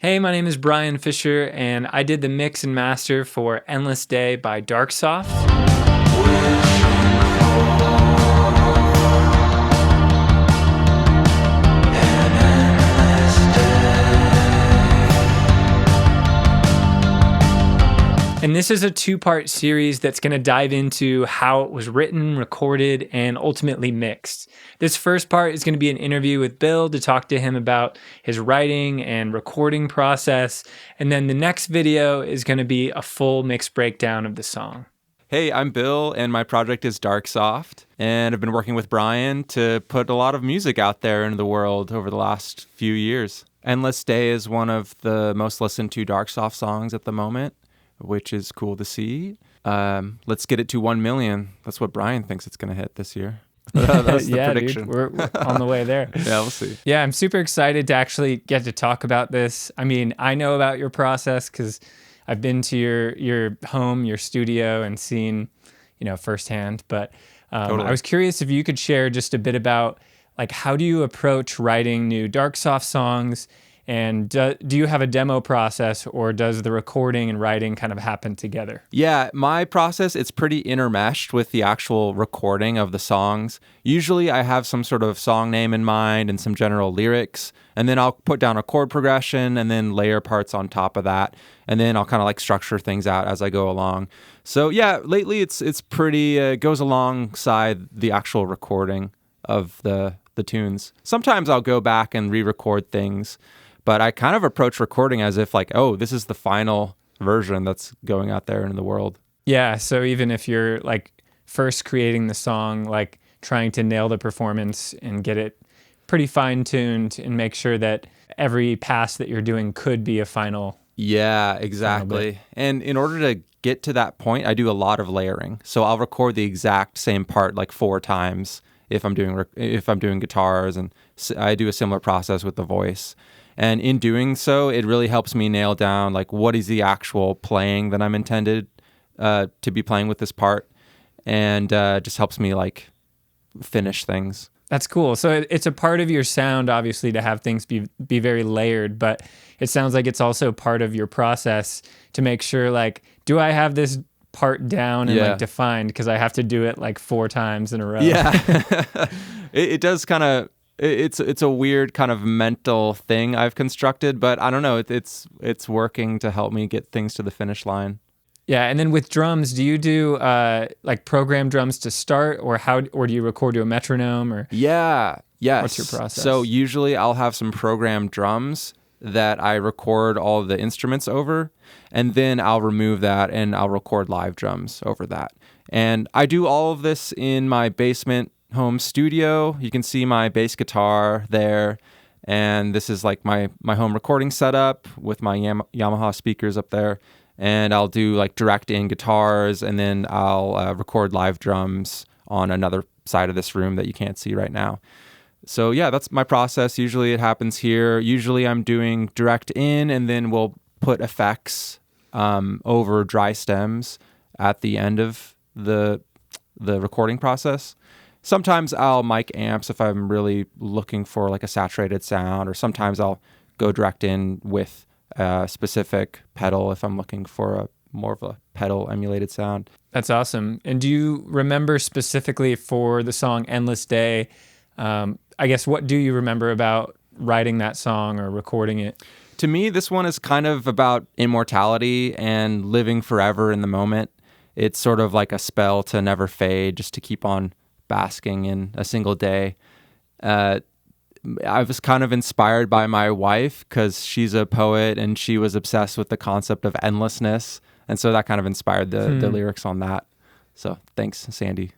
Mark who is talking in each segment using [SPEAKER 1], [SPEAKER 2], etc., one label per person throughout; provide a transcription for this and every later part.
[SPEAKER 1] Hey, my name is Brian Fisher, and I did the mix and master for Endless Day by Darksoft. And this is a two-part series that's going to dive into how it was written, recorded, and ultimately mixed. This first part is going to be an interview with Bill to talk to him about his writing and recording process. And then the next video is going to be a full mix breakdown of the song.
[SPEAKER 2] Hey, I'm Bill, and my project is Darksoft, and I've been working with Brian to put a lot of music out there into the world over the last few years. Endless Day is one of the most listened to Darksoft songs at the moment, which is cool to see. Let's get it to 1 million. That's what Brian thinks it's going to hit this year. That's the prediction.
[SPEAKER 1] Dude, we're on the way there.
[SPEAKER 2] Yeah, we'll see.
[SPEAKER 1] Yeah, I'm super excited to actually get to talk about this. I mean, I know about your process because I've been to your home, your studio, and seen, firsthand. But
[SPEAKER 2] Totally.
[SPEAKER 1] I was curious if you could share just a bit about, like, how do you approach writing new Darksoft songs? And do you have a demo process, or does the recording and writing kind of happen together?
[SPEAKER 2] Yeah, my process, it's pretty intermeshed with the actual recording of the songs. Usually I have some sort of song name in mind and some general lyrics, and then I'll put down a chord progression and then layer parts on top of that. And then I'll kind of like structure things out as I go along. So yeah, lately it's pretty, goes alongside the actual recording of the tunes. Sometimes I'll go back and re-record things, but I kind of approach recording as if like, oh, this is the final version that's going out there in the world.
[SPEAKER 1] Yeah, so even if you're like first creating the song, like trying to nail the performance and get it pretty fine-tuned and make sure that every pass that you're doing could be a final.
[SPEAKER 2] Yeah, exactly. And in order to get to that point, I do a lot of layering. So I'll record the exact same part like 4 times if I'm doing guitars, and I do a similar process with the voice. And in doing so, it really helps me nail down like what is the actual playing that I'm intended to be playing with this part, and just helps me like finish things.
[SPEAKER 1] That's cool. So it's a part of your sound, obviously, to have things be very layered, but it sounds like it's also part of your process to make sure, like, do I have this part down and like defined, because I have to do it like 4 times in a row.
[SPEAKER 2] Yeah. It does kind of. It's a weird kind of mental thing I've constructed, but I don't know. It's working to help me get things to the finish line.
[SPEAKER 1] Yeah, and then with drums, do you do like program drums to start, or do you record to a metronome, or?
[SPEAKER 2] Yeah, yes.
[SPEAKER 1] What's your process?
[SPEAKER 2] So usually I'll have some programmed drums that I record all the instruments over, and then I'll remove that and I'll record live drums over that. And I do all of this in my basement home studio. You can see my bass guitar there, and this is like my home recording setup with my Yamaha speakers up there. And I'll do like direct in guitars, and then I'll record live drums on another side of this room that you can't see right now. So yeah, that's my process. Usually it happens here. Usually I'm doing direct in, and then we'll put effects over dry stems at the end of the recording process. Sometimes I'll mic amps if I'm really looking for like a saturated sound, or sometimes I'll go direct in with a specific pedal if I'm looking for more of a pedal emulated sound.
[SPEAKER 1] That's awesome. And do you remember specifically for the song Endless Day, I guess, what do you remember about writing that song or recording it?
[SPEAKER 2] To me, this one is kind of about immortality and living forever in the moment. It's sort of like a spell to never fade, just to keep on basking in a single day. I was kind of inspired by my wife because she's a poet and she was obsessed with the concept of endlessness. And so that kind of inspired the lyrics on that. So thanks, Sandy.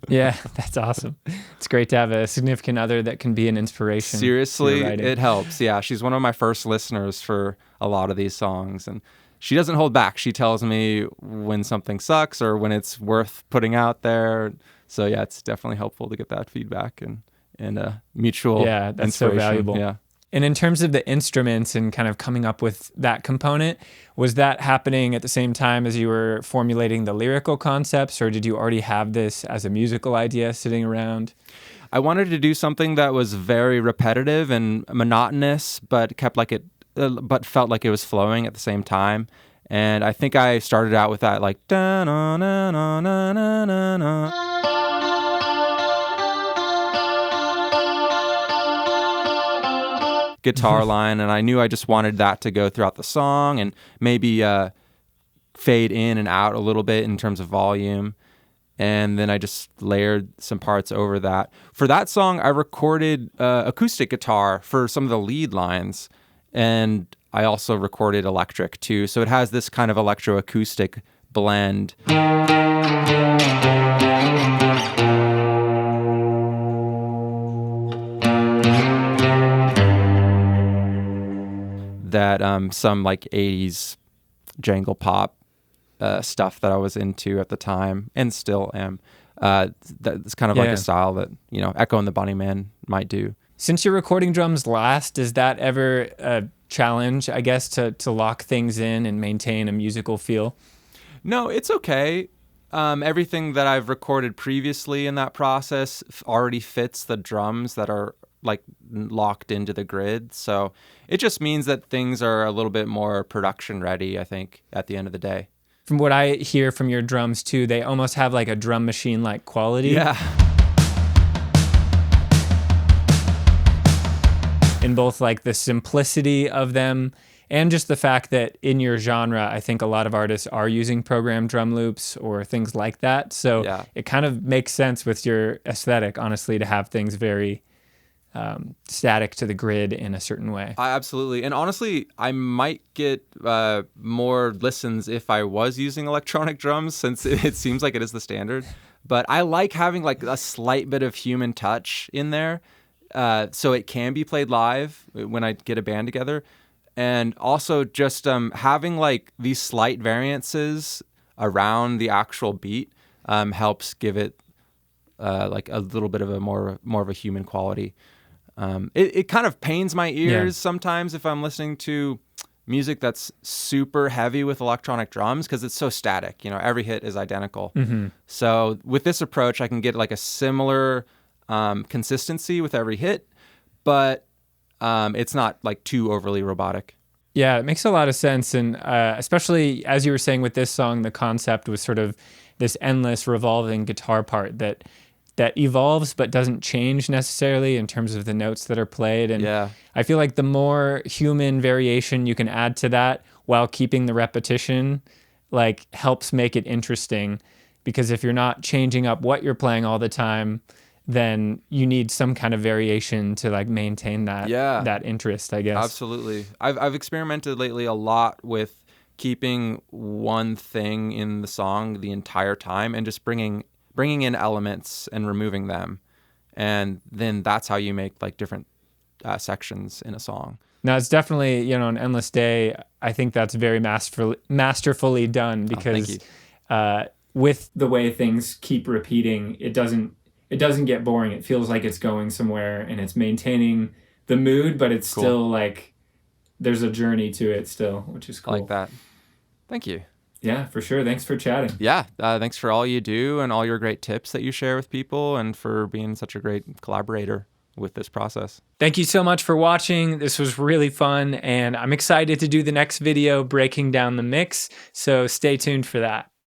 [SPEAKER 1] Yeah, that's awesome. It's great to have a significant other that can be an inspiration.
[SPEAKER 2] Seriously, it helps. Yeah, she's one of my first listeners for a lot of these songs. And she doesn't hold back. She tells me when something sucks or when it's worth putting out there. So yeah, it's definitely helpful to get that feedback and mutual
[SPEAKER 1] Yeah, that's so valuable.
[SPEAKER 2] Yeah.
[SPEAKER 1] And in terms of the instruments and kind of coming up with that component, was that happening at the same time as you were formulating the lyrical concepts, or did you already have this as a musical idea sitting around?
[SPEAKER 2] I wanted to do something that was very repetitive and monotonous, but kept like it but felt like it was flowing at the same time. And I think I started out with that like da na na na na na na na guitar line, and I knew I just wanted that to go throughout the song and maybe fade in and out a little bit in terms of volume. And then I just layered some parts over that. For that song, I recorded acoustic guitar for some of the lead lines, and I also recorded electric too. So it has this kind of electroacoustic blend. That some like 80s jangle pop stuff that I was into at the time and still am. That's kind of like a style that, you know, Echo and the Bunnymen might do.
[SPEAKER 1] Since you're recording drums last, is that ever a challenge, I guess, to lock things in and maintain a musical feel?
[SPEAKER 2] No, it's okay. Everything that I've recorded previously in that process already fits the drums that are like locked into the grid. So it just means that things are a little bit more production ready, I think, at the end of the day.
[SPEAKER 1] From what I hear from your drums too, they almost have like a drum machine-like quality.
[SPEAKER 2] Yeah.
[SPEAKER 1] In both like the simplicity of them and just the fact that in your genre, I think a lot of artists are using programmed drum loops or things like that. So it kind of makes sense with your aesthetic, honestly, to have things very static to the grid in a certain way.
[SPEAKER 2] Absolutely. And honestly, I might get more listens if I was using electronic drums, since it seems like it is the standard. But I like having like a slight bit of human touch in there, so it can be played live when I get a band together. And also just having like these slight variances around the actual beat helps give it like a little bit of a more of a human quality. It kind of pains my ears sometimes if I'm listening to music that's super heavy with electronic drums, because it's so static. You know, every hit is identical.
[SPEAKER 1] Mm-hmm.
[SPEAKER 2] So with this approach, I can get like a similar consistency with every hit, but it's not like too overly robotic.
[SPEAKER 1] Yeah, it makes a lot of sense. And especially as you were saying with this song, the concept was sort of this endless revolving guitar part that evolves but doesn't change necessarily in terms of the notes that are played. And I feel like the more human variation you can add to that while keeping the repetition, like, helps make it interesting. Because if you're not changing up what you're playing all the time, then you need some kind of variation to like maintain that that interest, I guess.
[SPEAKER 2] Absolutely. I've experimented lately a lot with keeping one thing in the song the entire time and just bringing in elements and removing them, and then that's how you make like different sections in a song.
[SPEAKER 1] Now, it's definitely, you know, an Endless Day. I think that's very masterfully done, because with the way things keep repeating, it doesn't get boring. It feels like it's going somewhere, and it's maintaining the mood, but it's still like there's a journey to it still, which is cool.
[SPEAKER 2] I like that. Thank you.
[SPEAKER 1] Yeah, for sure. Thanks for chatting.
[SPEAKER 2] Yeah, thanks for all you do and all your great tips that you share with people, and for being such a great collaborator with this process.
[SPEAKER 1] Thank you so much for watching. This was really fun, and I'm excited to do the next video breaking down the mix, so stay tuned for that.